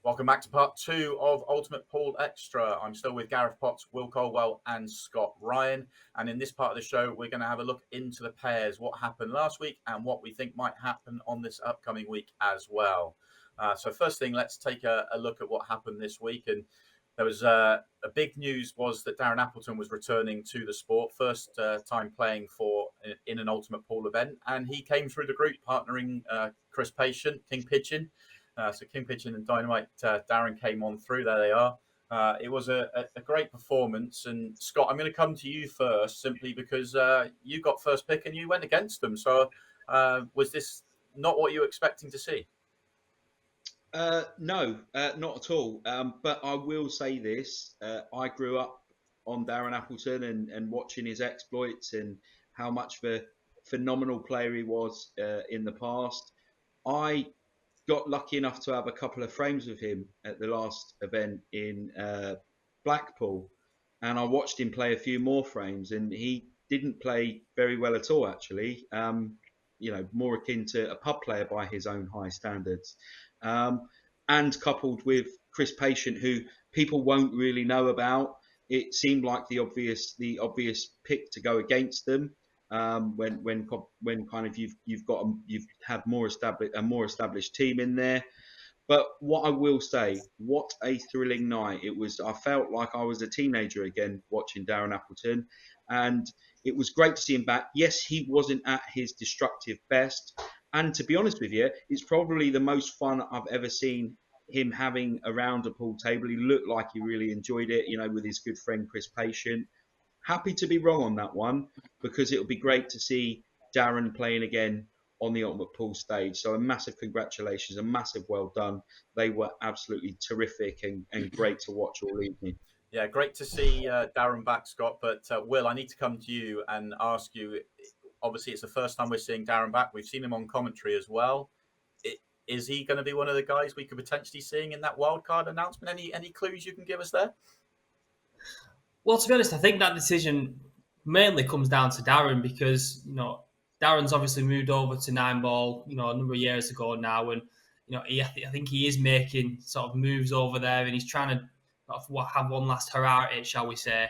Welcome back to part two of Ultimate Pool Extra. I'm still with Gareth Potts, Will Colwell, and Scott Ryan. And in this part of the show, we're going to have a look into the pairs, what happened last week, and what we think might happen on this upcoming week as well. So first thing, let's take a look at what happened this week. And there was a big news was that Darren Appleton was returning to the sport, first time playing in an Ultimate Pool event, and he came through the group partnering Chris Patient, King Pigeon. So King Pigeon and Dynamite, Darren came on through. There they are. It was a great performance. And Scott, I'm going to come to you first, simply because you got first pick and you went against them. So was this not what you were expecting to see? No, not at all. But I will say this: I grew up on Darren Appleton and watching his exploits and how much of a phenomenal player he was in the past. I got lucky enough to have a couple of frames with him at the last event in Blackpool, and I watched him play a few more frames, and he didn't play very well at all, actually. More akin to a pub player by his own high standards. And coupled with Chris Patient, who people won't really know about, it seemed like the obvious pick to go against them. When kind of you've had a more established team in there. But what I will say, what a thrilling night it was! I felt like I was a teenager again watching Darren Appleton, and it was great to see him back. Yes, he wasn't at his destructive best, and to be honest with you, it's probably the most fun I've ever seen him having around a pool table. He looked like he really enjoyed it, with his good friend Chris Patient. Happy to be wrong on that one, because it'll be great to see Darren playing again on the Ultimate Pool stage. So a massive congratulations, a massive well done. They were absolutely terrific and great to watch all evening. Yeah, great to see Darren back, Scott. But Will, I need to come to you and ask you, obviously it's the first time we're seeing Darren back. We've seen him on commentary as well. Is he going to be one of the guys we could potentially seeing in that wildcard announcement? Any clues you can give us there? Well, to be honest, I think that decision mainly comes down to Darren because, Darren's obviously moved over to 9-ball, a number of years ago now. And, I think he is making sort of moves over there and he's trying to have one last hurrah at it, shall we say.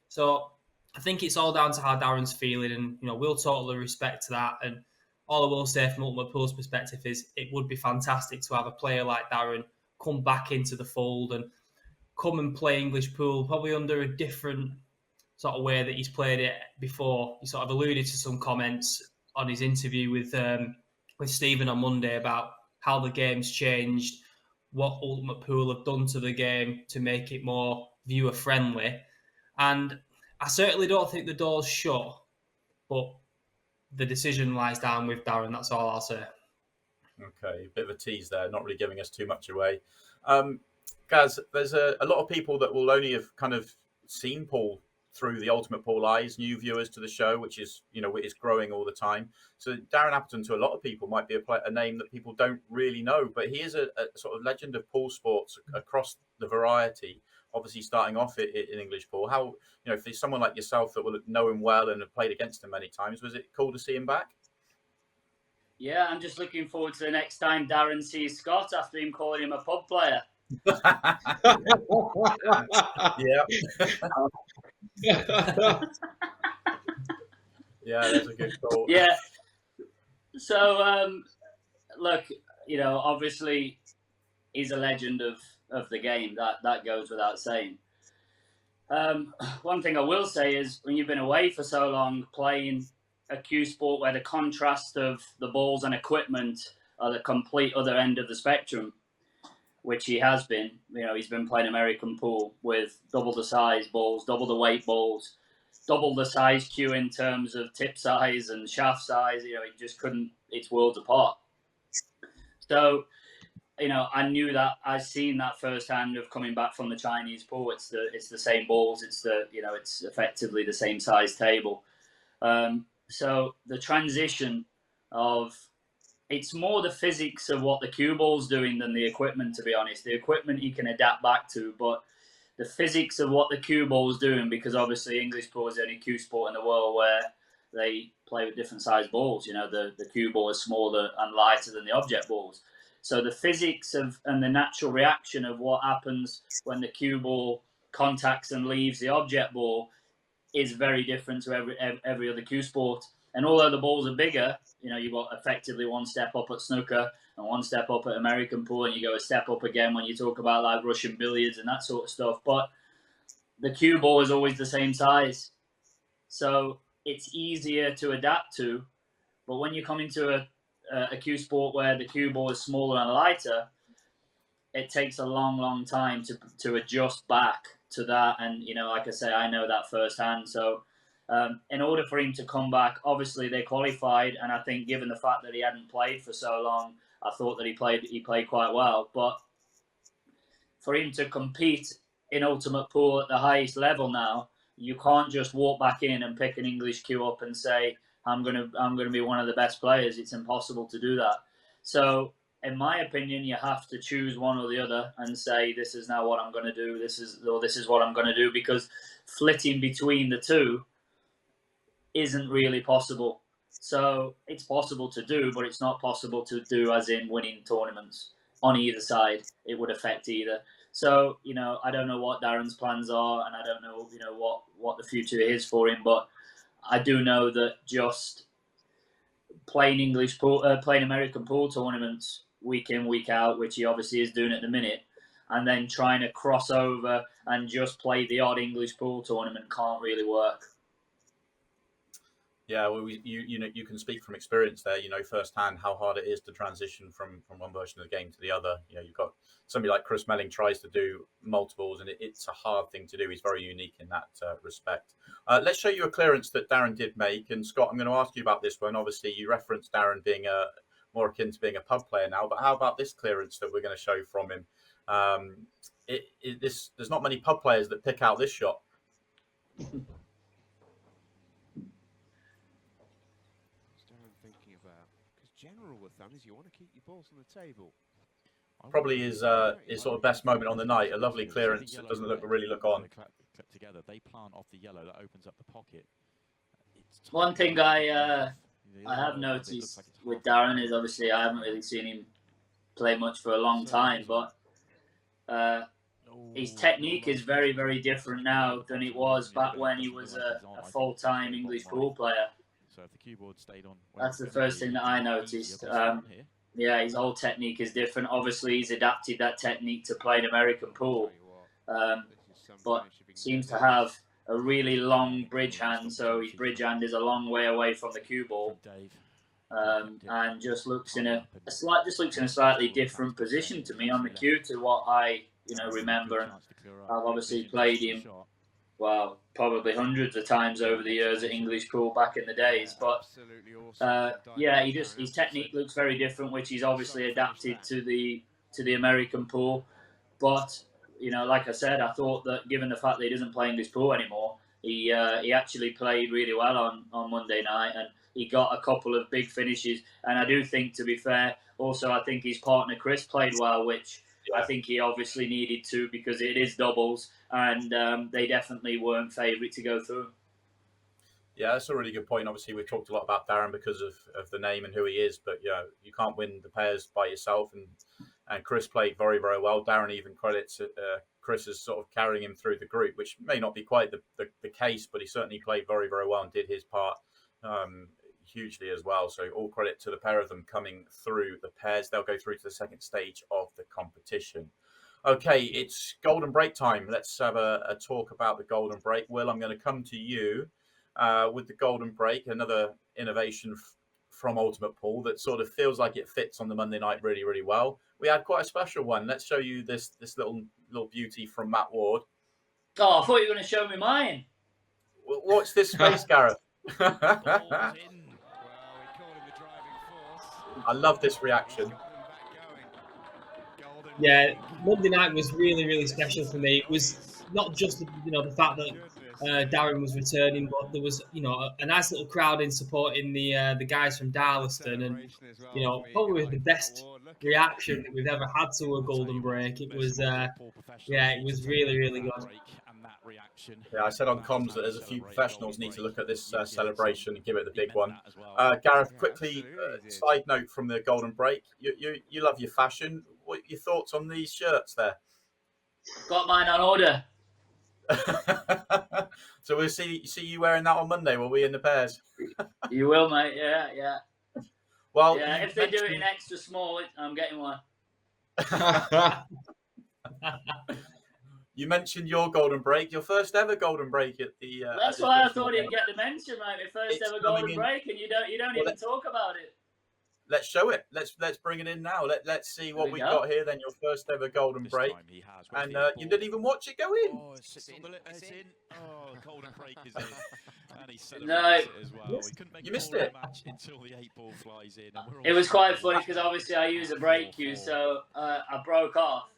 So I think it's all down to how Darren's feeling and, we'll totally respect that. And all I will say from Ultimate Pool's perspective is it would be fantastic to have a player like Darren come back into the fold and come and play English pool, probably under a different sort of way that he's played it before. He sort of alluded to some comments on his interview with Stephen on Monday about how the game's changed, what Ultimate Pool have done to the game to make it more viewer-friendly. And I certainly don't think the door's shut, but the decision lies down with Darren. That's all I'll say. Okay, a bit of a tease there, not really giving us too much away. Gaz, there's a lot of people that will only have kind of seen Paul through the Ultimate Pool eyes, new viewers to the show, which is, is growing all the time. So Darren Appleton, to a lot of people, might be a name that people don't really know, but he is a sort of legend of pool sports across the variety, obviously starting off in English pool. How, if there's someone like yourself that will know him well and have played against him many times, was it cool to see him back? Yeah, I'm just looking forward to the next time Darren sees Scott after him calling him a pub player. Yeah. Yeah, that's a good call. Yeah. So, look, obviously he's a legend of the game. That goes without saying. One thing I will say is when you've been away for so long playing a cue sport where the contrast of the balls and equipment are the complete other end of the spectrum, which he has been. He's been playing American pool with double the size balls, double the weight balls, double the size cue in terms of tip size and shaft size. It just couldn't, it's worlds apart. So, I knew that. I've seen that firsthand of coming back from the Chinese pool. It's the same balls. It's it's effectively the same size table. So the transition of, it's more the physics of what the cue ball's doing than the equipment, to be honest. The equipment you can adapt back to, but the physics of what the cue ball's doing, because obviously English pool is the only cue sport in the world where they play with different size balls. The cue ball is smaller and lighter than the object balls. So the physics of and the natural reaction of what happens when the cue ball contacts and leaves the object ball is very different to every other cue sport. And although the balls are bigger, you've got effectively one step up at snooker and one step up at American pool, and you go a step up again when you talk about like Russian billiards and that sort of stuff. But the cue ball is always the same size. So it's easier to adapt to. But when you come into a cue sport where the cue ball is smaller and lighter, it takes a long, long time to adjust back to that. And, like I say, I know that firsthand. So in order for him to come back, obviously they qualified. And I think given the fact that he hadn't played for so long, I thought that he played quite well. But for him to compete in Ultimate Pool at the highest level now, you can't just walk back in and pick an English cue up and say, I'm gonna be one of the best players. It's impossible to do that. So, in my opinion, you have to choose one or the other and say, this is now what I'm going to do. This is what I'm going to do, because flitting between the two isn't really possible. So it's possible to do, but it's not possible to do as in winning tournaments on either side. It would affect either. So, I don't know what Darren's plans are, and I don't know, what the future is for him, but I do know that just playing American pool tournaments week in, week out, which he obviously is doing at the minute, and then trying to cross over and just play the odd English pool tournament can't really work. Yeah, well, you can speak from experience there. Firsthand how hard it is to transition from one version of the game to the other. You've got somebody like Chris Melling tries to do multiples, and it's a hard thing to do. He's very unique in that respect. Let's show you a clearance that Darren did make. And Scott, I'm going to ask you about this one. Obviously, you referenced Darren being more akin to being a pub player now, but how about this clearance that we're going to show from him? There's not many pub players that pick out this shot. General rule of thumb is you want to keep your balls on the table. Probably his sort of best moment on the night. A lovely clearance. It doesn't really look on. Together, they plant off the yellow that opens up the pocket. One thing I have noticed with Darren is obviously I haven't really seen him play much for a long time, but his technique is very, very different now than it was back when he was a full-time English pool player. So if the cue board stayed on, that's the first thing that I noticed. Yeah, his whole technique is different. Obviously, he's adapted that technique to play an American pool, but seems to have a really long bridge hand. So his bridge hand is a long way away from the cue ball, and just looks in a slightly different position to me on the cue to what I remember. And I've obviously played him. Well, probably hundreds of times over the years at English pool back in the days, but yeah, his technique looks very different, which he's obviously adapted to the American pool. But like I said, I thought that given the fact that he doesn't play English pool anymore, he actually played really well on Monday night, and he got a couple of big finishes. And I do think, to be fair, also I think his partner Chris played well, which I think he obviously needed to, because it is doubles, and they definitely weren't favourite to go through. Yeah, that's a really good point. Obviously, we've talked a lot about Darren because of the name and who he is, but you can't win the pairs by yourself. And Chris played very, very well. Darren even credits Chris as sort of carrying him through the group, which may not be quite the case, but he certainly played very, very well and did his part hugely as well. So all credit to the pair of them coming through the pairs. They'll go through to the second stage of the competition. Okay, it's golden break time. Let's have a talk about the golden break. Will, I'm going to come to you with the golden break, another innovation from Ultimate Pool that sort of feels like it fits on the Monday night really, really well. We had quite a special one. Let's show you this little beauty from Matt Ward. Oh, I thought you were going to show me mine. Watch this space, Gareth. I love this reaction. Yeah, Monday night was really, really special for me. It was not just the fact that Darren was returning, but there was a nice little crowd in supporting the guys from Darlaston, and probably the best reaction that we've ever had to a golden break. It was it was really, really good. that reaction. Yeah, I said on comms that there's a few professionals need to look at this celebration and give it the big one. Gareth, quickly, side note from the Golden Break. You love your fashion. What are your thoughts on these shirts there? Got mine on order. So we'll see you wearing that on Monday, will we, in the pairs? You will, mate. Yeah. Well, yeah, if they do it in extra small, I'm getting one. You mentioned your Golden Break, your first ever Golden Break at the. That's why I thought he'd get the mention, mate. My first ever Golden Break, and you don't Well, even talk about it. Let's show it. Let's bring it in now. Let's see what we've got here. Then your first ever Golden Break, and you didn't even watch it go in. Oh, it's in. Oh, Golden Break is in, and he celebrates No. it as well. We couldn't make You missed a it. match until the 8-ball flies in. And we're all It was quite celebrating. funny because obviously I use a brake cue, so I broke off,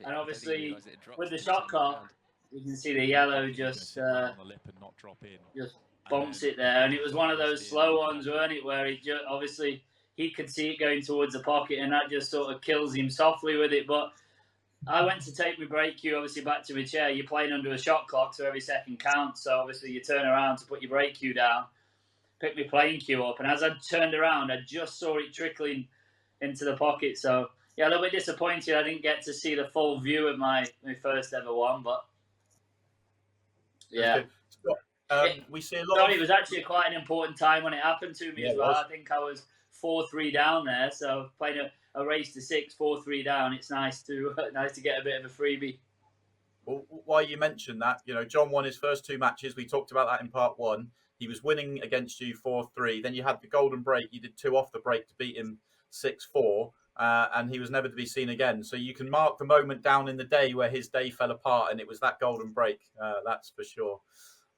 and obviously with the shot clock, you can see the yellow just on the lip and not drop in. just bumps it there, and it was one of those slow ones, weren't it, where he obviously he could see it going towards the pocket, and that just sort of kills him softly with it. But I went to take my brake cue obviously back to my chair. You're playing under a shot clock, so every second counts. So obviously you turn around to put your brake cue down, pick my playing cue up, and as I turned around, I just saw it trickling into the pocket. So yeah, a little bit disappointed I didn't get to see the full view of my first ever one, but yeah. We see a lot. Sorry, it was actually quite an important time when it happened to me Yeah, as well. it was. I think I was 4-3 down there, so playing a race to 6, 4-3 down. It's nice to get a bit of a freebie. Well, while you mentioned that, John won his first 2 matches. We talked about that in part 1. He was winning against you 4-3. Then you had the Golden Break. You did 2 off the break to beat him 6-4. And he was never to be seen again. So you can mark the moment down in the day where his day fell apart, and it was that Golden Break. That's for sure.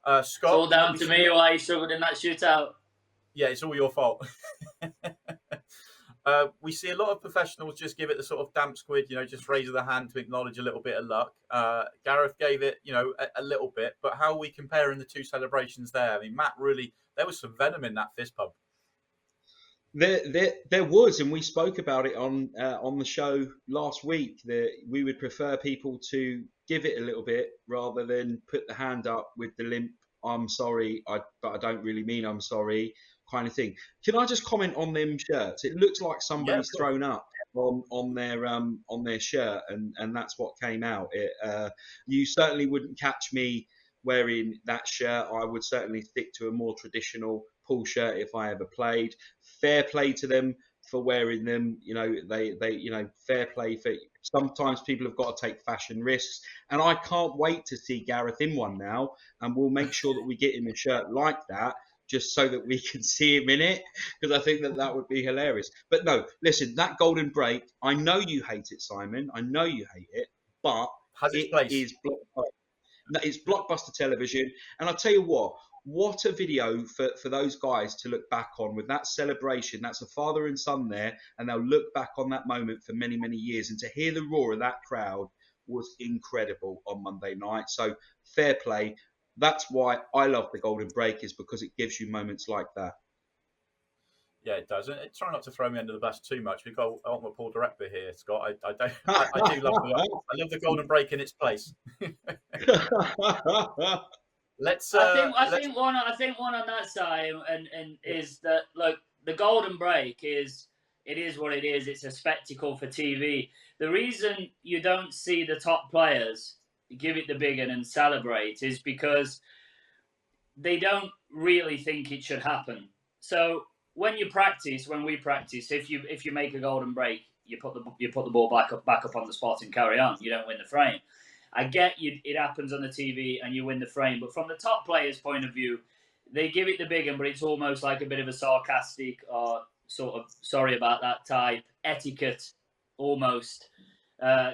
Scott, It's all down to me why he struggled in that shootout. Yeah, it's all your fault. We see a lot of professionals just give it the sort of damp squid, just raise the hand to acknowledge a little bit of luck. Gareth gave it, a little bit, but how are we comparing the 2 celebrations there? I mean, Matt, really, there was some venom in that fist pump. There was, and we spoke about it on the show last week, that we would prefer people to give it a little bit rather than put the hand up with the limp, I'm sorry, but I don't really mean I'm sorry kind of thing. Can I just comment on them shirts? It looks like somebody's thrown up on their shirt, and that's what came out. You certainly wouldn't catch me wearing that shirt. I would certainly stick to a more traditional Pool shirt if I ever played. Fair play to them for wearing them. They fair play for. Sometimes people have got to take fashion risks, and I can't wait to see Gareth in one now, and we'll make sure that we get him a shirt like that, just so that we can see him in it, because I think that would be hilarious. But no, listen, that Golden Break, I know you hate it, Simon. I know you hate it, but it's blockbuster television. And I'll tell you what a video for those guys to look back on with that celebration. That's a father and son there, and they'll look back on that moment for many, many years. And to hear the roar of that crowd was incredible on Monday night. So fair play. That's why I love the Golden Break, is because it gives you moments like that. Yeah, it does. And try not to throw me under the bus too much. We've got Ultimate Pool director here, Scott. I do love the Golden Break in its place. I think one on that side, and is that, look, the Golden Break is what it is. It's a spectacle for TV. The reason you don't see the top players give it the big one and celebrate is because they don't really think it should happen. So when we practice, if you make a Golden Break, you put the ball back up on the spot and carry on. You don't win the frame. I get it happens on the TV and you win the frame, but from the top player's point of view, they give it the big one, but it's almost like a bit of a sarcastic or sort of sorry about that type etiquette almost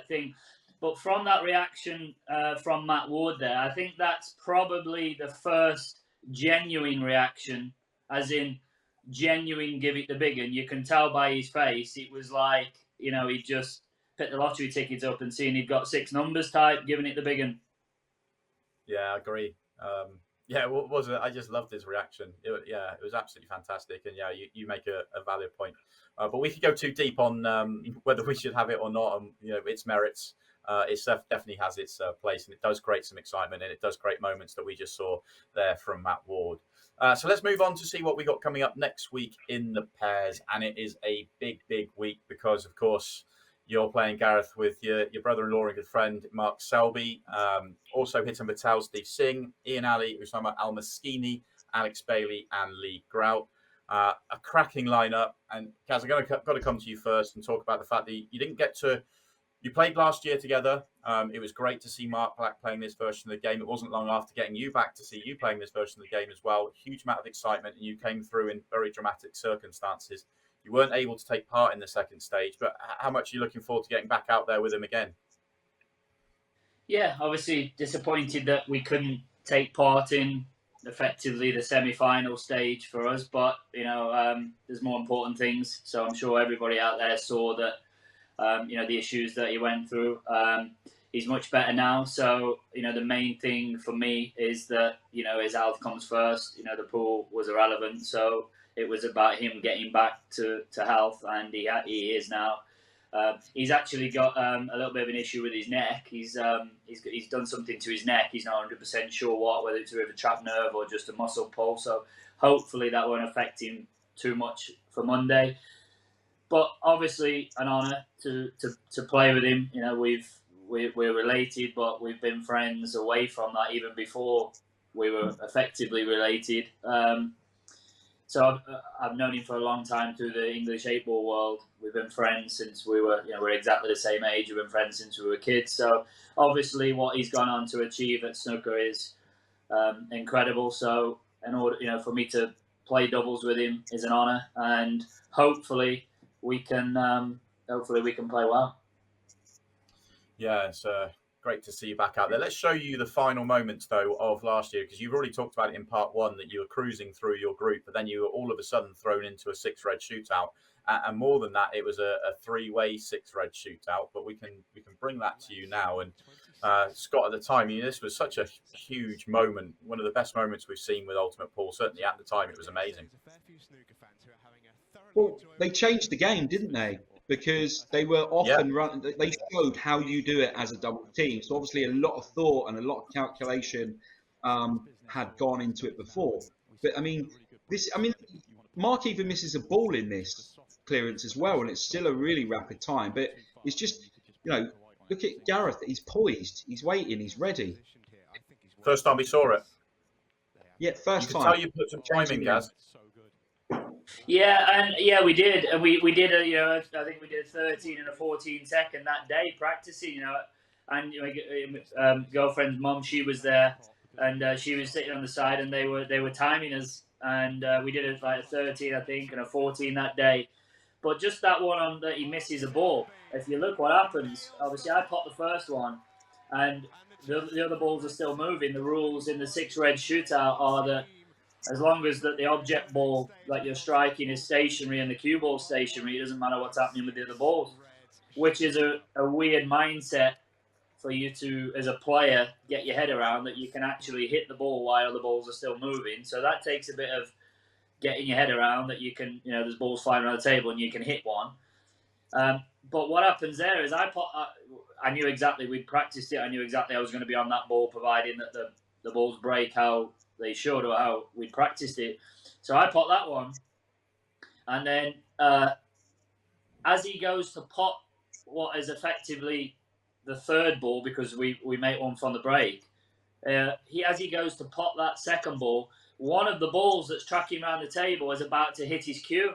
thing. But from that reaction from Matt Ward there, I think that's probably the first genuine reaction, as in genuine give it the big one. You can tell by his face, it was like, he just picked the lottery tickets up and seeing he'd got 6 numbers type, giving it the big one. Yeah, I agree. What was it? I just loved his reaction. It was absolutely fantastic. And yeah, you make a valid point. But we could go too deep on whether we should have it or not, and its merits. definitely has its place, and it does create some excitement, and it does create moments that we just saw there from Matt Ward. So let's move on to see what we got coming up next week in the pairs, and it is a big week because, of course, you're playing, Gareth, with your brother-in-law and good friend Mark Selby, also Hitam Patel, Steve Singh, Ian Ali, Usama Al Maskini, Alex Bailey, and Lee Grout. A cracking lineup. And Kaz, I've got to come to you first and talk about the fact that you didn't get to. You played last year together. It was great to see Mark Black playing this version of the game. It wasn't long after getting you back to see you playing this version of the game as well. Huge amount of excitement, and you came through in very dramatic circumstances. You weren't able to take part in the second stage, but how much are you looking forward to getting back out there with him again? Yeah, obviously disappointed that we couldn't take part in effectively the semi-final stage for us, but there's more important things. So I'm sure everybody out there saw that. The issues that he went through. He's much better now. So, the main thing for me is that, his health comes first. The pool was irrelevant. So it was about him getting back to health, and he is now. He's actually got a little bit of an issue with his neck. He's done something to his neck. He's not 100% sure whether it's a trapped nerve or just a muscle pull. So hopefully that won't affect him too much for Monday. But obviously, an honour to play with him. We're related, but we've been friends away from that even before we were effectively related. So I've known him for a long time through the English 8-ball world. We've been friends since we're exactly the same age. We've been friends since we were kids. So obviously, what he's gone on to achieve at snooker is incredible. So in order, for me to play doubles with him is an honour, and hopefully we can play well. Yeah, it's great to see you back out there. Let's show you the final moments, though, of last year, because you've already talked about it in part one, that you were cruising through your group, but then you were all of a sudden thrown into a 6-red shootout. And more than that, it was a 3-way 6-red shootout, but we can bring that to you now. And Scott, at the time, this was such a huge moment, one of the best moments we've seen with Ultimate Pool. Certainly at the time, it was amazing. Well, they changed the game, didn't they? Because they were often running. They showed how you do it as a double team. So obviously, a lot of thought and a lot of calculation had gone into it before. But Mark even misses a ball in this clearance as well, and it's still a really rapid time. But it's just, look at Gareth. He's poised. He's waiting. He's ready. First time we saw it. Yeah, first time. You can tell you put some time in, Gaz. Yeah, we did. And we did I think we did a 13 and a 14 second that day practicing, and girlfriend's mom, she was there, and she was sitting on the side, and they were timing us, and we did it like a 13, I think, and a 14 that day. But just that one on that he misses a ball. If you look what happens, obviously I popped the first one, and the other balls are still moving. The rules in the 6-red shootout are that as long as the object ball that you're striking is stationary and the cue ball stationary, it doesn't matter what's happening with the other balls, which is a weird mindset for you to, as a player, get your head around, that you can actually hit the ball while the balls are still moving. So that takes a bit of getting your head around, that you can, there's balls flying around the table and you can hit one. But what happens there is I knew exactly, we'd practiced it, I knew exactly I was going to be on that ball, providing that the balls break how they showed or how we practiced it. So I pot that one, and then as he goes to pot what is effectively the third ball, because we make one from the break, as he goes to pot that second ball, one of the balls that's tracking around the table is about to hit his cue.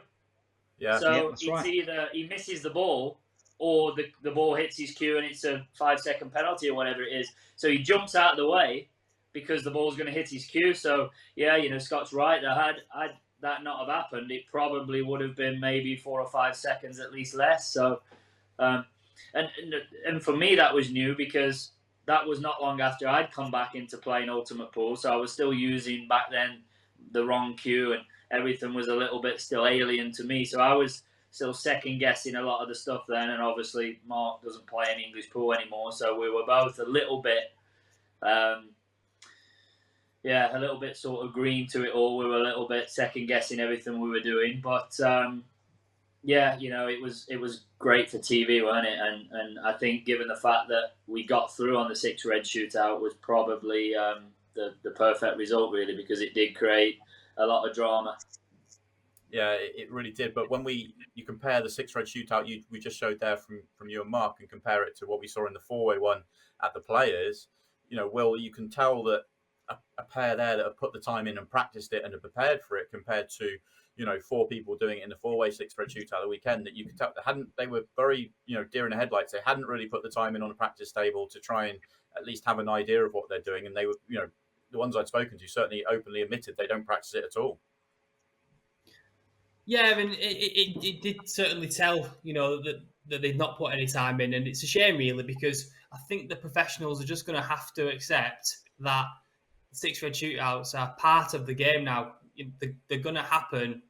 Yeah. So it's right. Either he misses the ball or the ball hits his cue and it's a 5-second penalty or whatever it is. So he jumps out of the way because the ball's going to hit his cue. So, Scott's right. Had that not have happened, it probably would have been maybe 4 or 5 seconds at least less. So, and for me, that was new because that was not long after I'd come back into playing Ultimate Pool. So I was still using back then the wrong cue, and everything was a little bit still alien to me. So I was still second guessing a lot of the stuff then. And obviously Mark doesn't play any English pool anymore. So we were both a little bit, a little bit sort of green to it all. We were a little bit second guessing everything we were doing. But Yeah, it was great for TV, wasn't it? And I think given the fact that we got through on the 6 red shootout was probably the perfect result, really, because it did create a lot of drama. Yeah, it really did. But when you compare the 6 red shootout we just showed there from you and Mark, and compare it to what we saw in the 4-way one at the Players, Will, you can tell that a pair there that have put the time in and practiced it and are prepared for it, compared to 4 people doing it in the 4-way 6 red shootout the weekend, that you could tell they were very deer in the headlights. They hadn't really put the time in on a practice table to try and at least have an idea of what they're doing, and they were the ones I'd spoken to certainly openly admitted they don't practice it at all. Yeah, I mean, it did certainly tell, that they've not put any time in. And it's a shame, really, because I think the professionals are just going to have to accept that 6 red shootouts are part of the game now. They're going to happen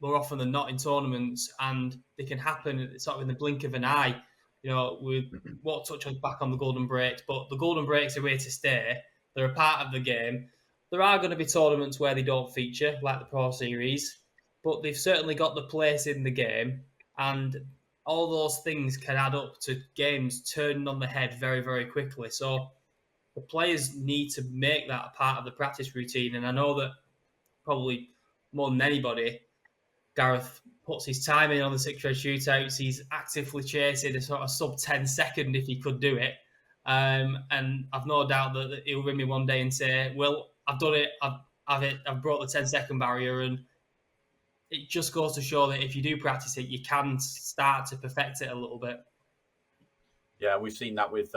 more often than not in tournaments, and they can happen sort of in the blink of an eye. We won't touch on back on the golden breaks, but the golden breaks are here to stay. They're a part of the game. There are going to be tournaments where they don't feature, like the Pro Series, but they've certainly got the place in the game, and all those things can add up to games turning on the head very, very quickly. So the players need to make that a part of the practice routine, and I know that probably more than anybody, Gareth puts his time in on the 6 red shootouts. He's actively chasing a sort of sub 10 second if he could do it. And I've no doubt that he'll ring me one day and say, well, I've done it. I've brought the 10-second barrier. And it just goes to show that if you do practice it, you can start to perfect it a little bit. Yeah, we've seen that with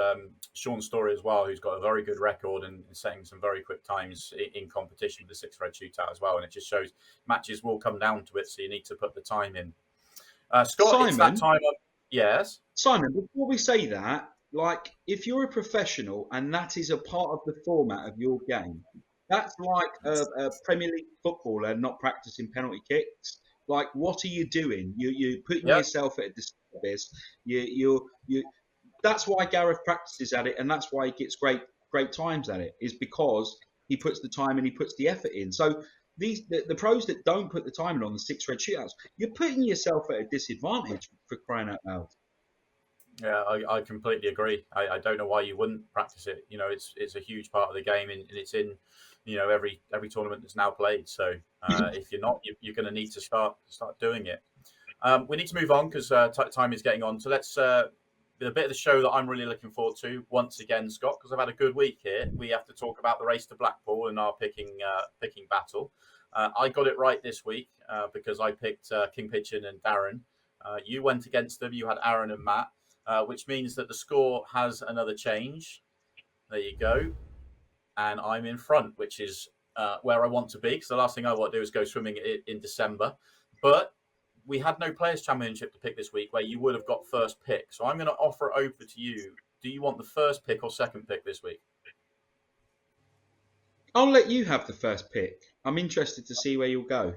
Sean Story as well, who's got a very good record and setting some very quick times in competition with the 6 red shootout as well. And it just shows matches will come down to it, so you need to put the time in. Scott, Simon, it's that time of... Yes? Simon, before we say that, like, if you're a professional and that is a part of the format of your game, that's like a Premier League footballer not practicing penalty kicks. Like, what are you doing? You're putting yourself at a disservice. You That's why Gareth practices at it, and that's why he gets great times at it, is because he puts the time and he puts the effort in. So the pros that don't put the time in on the 6 red shootouts, you're putting yourself at a disadvantage, for crying out loud. Yeah, I completely agree. I don't know why you wouldn't practice it. It's a huge part of the game, and it's in every tournament that's now played. So if you're not, you're going to need to start doing it. We need to move on because time is getting on. So let's a bit of the show that I'm really looking forward to once again, Scott, because I've had a good week here. We have to talk about the race to Blackpool and our picking battle. I got it right this week because I picked King Pigeon and Darren. You went against them. You had Aaron and Matt, which means that the score has another change. There you go. And I'm in front, which is where I want to be, because the last thing I want to do is go swimming in December. But we had no Players' Championship to pick this week where you would have got first pick. So I'm going to offer it over to you. Do you want the first pick or second pick this week? I'll let you have the first pick. I'm interested to see where you'll go.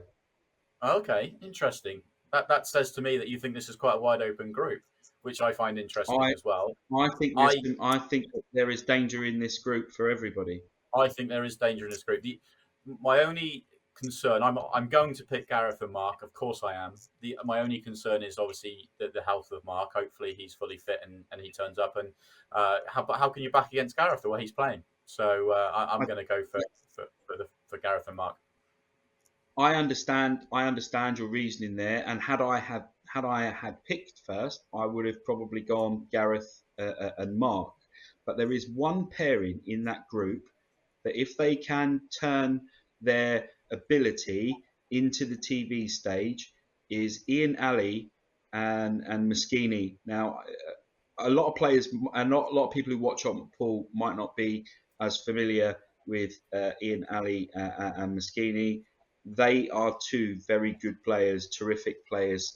Okay, interesting. That says to me that you think this is quite a wide open group, which I find interesting as well. I think that there is danger in this group for everybody. I think there is danger in this group. My only concern, I'm going to pick Gareth and Mark. Of course I am. My only concern is obviously the health of Mark. Hopefully he's fully fit and he turns up. And how can you back against Gareth the way he's playing? So I'm going to go for Gareth and Mark. I understand your reasoning there, and had I had picked first, I would have probably gone Gareth and Mark. But there is one pairing in that group that, if they can turn their ability into the TV stage, is Ian Ali and Moschini. Now, a lot of players and not a lot of people who watch Ultimate Pool might not be as familiar with Ian Ali and Moschini. They are two very good players, terrific players.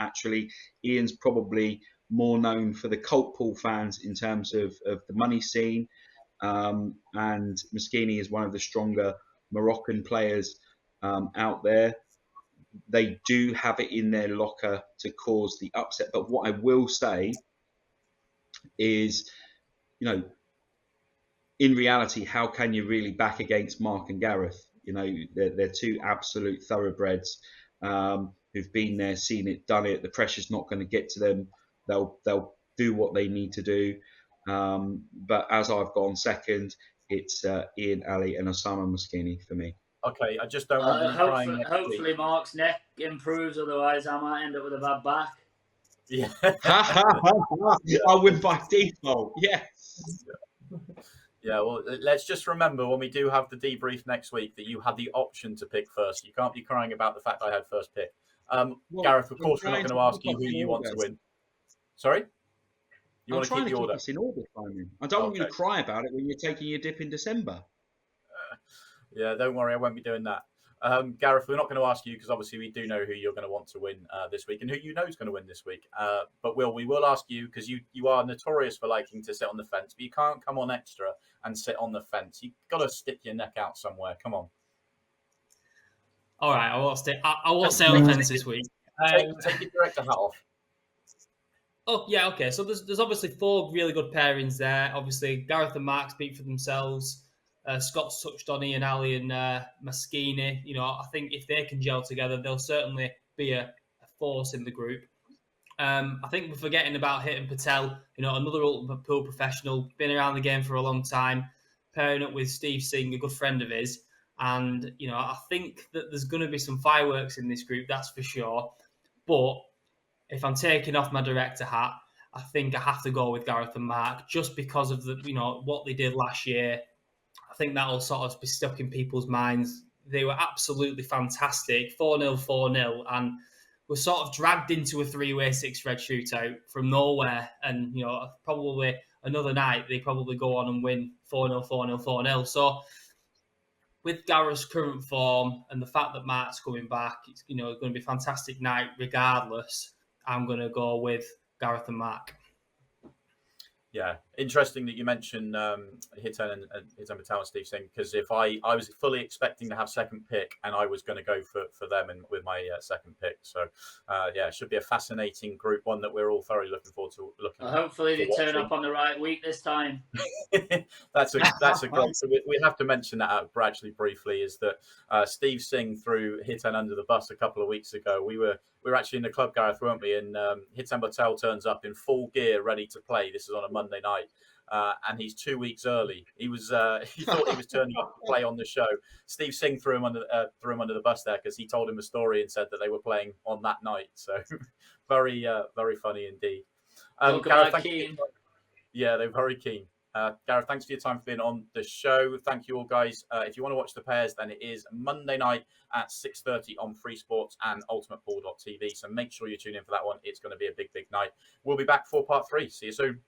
Actually, Ian's probably more known for the cult pool fans in terms of the money scene. And Moschini is one of the stronger Moroccan players out there. They do have it in their locker to cause the upset. But what I will say is, in reality, how can you really back against Mark and Gareth? They're two absolute thoroughbreds who who've been there, seen it, done it. The pressure's not going to get to them. They'll do what they need to do. But as I've gone second, it's Ian Ali and Osama Moschini for me. Okay, I just don't want them crying. Hopefully Mark's neck improves, otherwise I might end up with a bad back. Yeah. I'll win by default. Yes. Yeah, well, let's just remember when we do have the debrief next week that you had the option to pick first. You can't be crying about the fact I had first pick. Well, Gareth, of course, we're not going to ask you who you want to win. Sorry? You want to keep the order? Us in order, Simon. I don't want you to cry about it when you're taking your dip in December. Yeah, don't worry, I won't be doing that. Gareth, we're not going to ask you because obviously we do know who you're going to want to win this week and who you know is going to win this week. But we will ask you because you are notorious for liking to sit on the fence, but you can't come on extra and sit on the fence. You've got to stick your neck out somewhere. Come on. All right, I won't stay on the fence this week. Take your director hat off. Oh, yeah, okay. So there's obviously 4 really good pairings there. Obviously, Gareth and Mark speak for themselves. Scott's touched on Ian Ali and Moschini. I think if they can gel together, they'll certainly be a force in the group. I think we're forgetting about Hitan Patel, another ultimate pool professional, been around the game for a long time, pairing up with Steve Singh, a good friend of his. And, I think that there's going to be some fireworks in this group, that's for sure. But if I'm taking off my director hat, I think I have to go with Gareth and Mark just because of what they did last year. I think that'll sort of be stuck in people's minds. They were absolutely fantastic, 4-0, 4-0, and were sort of dragged into a 3-way 6-red shootout from nowhere. And, probably another night, they probably go on and win 4-0, 4-0, 4-0. So with Gareth's current form and the fact that Mark's coming back, it's going to be a fantastic night regardless. I'm going to go with Gareth and Mark. Yeah, interesting that you mentioned Hitan and Patel and Steve Singh, because if I was fully expecting to have second pick and I was going to go for them and with my second pick. So, it should be a fascinating group, one that we're all thoroughly looking forward to. Hopefully they turn up on the right week this time. That's a great. So we have to mention that actually briefly is that Steve Singh threw Hitan under the bus a couple of weeks ago. We were actually in the club, Gareth, weren't we? And Hitan Patel turns up in full gear, ready to play. This is on a Monday night, and he's 2 weeks early. He thought he was turning up to play on the show. Steve Singh threw him under the bus there because he told him a story and said that they were playing on that night. So very funny indeed. Gareth, yeah, they're very keen. Gareth, thanks for your time for being on the show. Thank you all, guys. If you want to watch the pairs, then it is Monday night at 6:30 on Free Sports and UltimatePool.tv. So make sure you tune in for that one. It's going to be a big night. We'll be back for part 3. See you soon.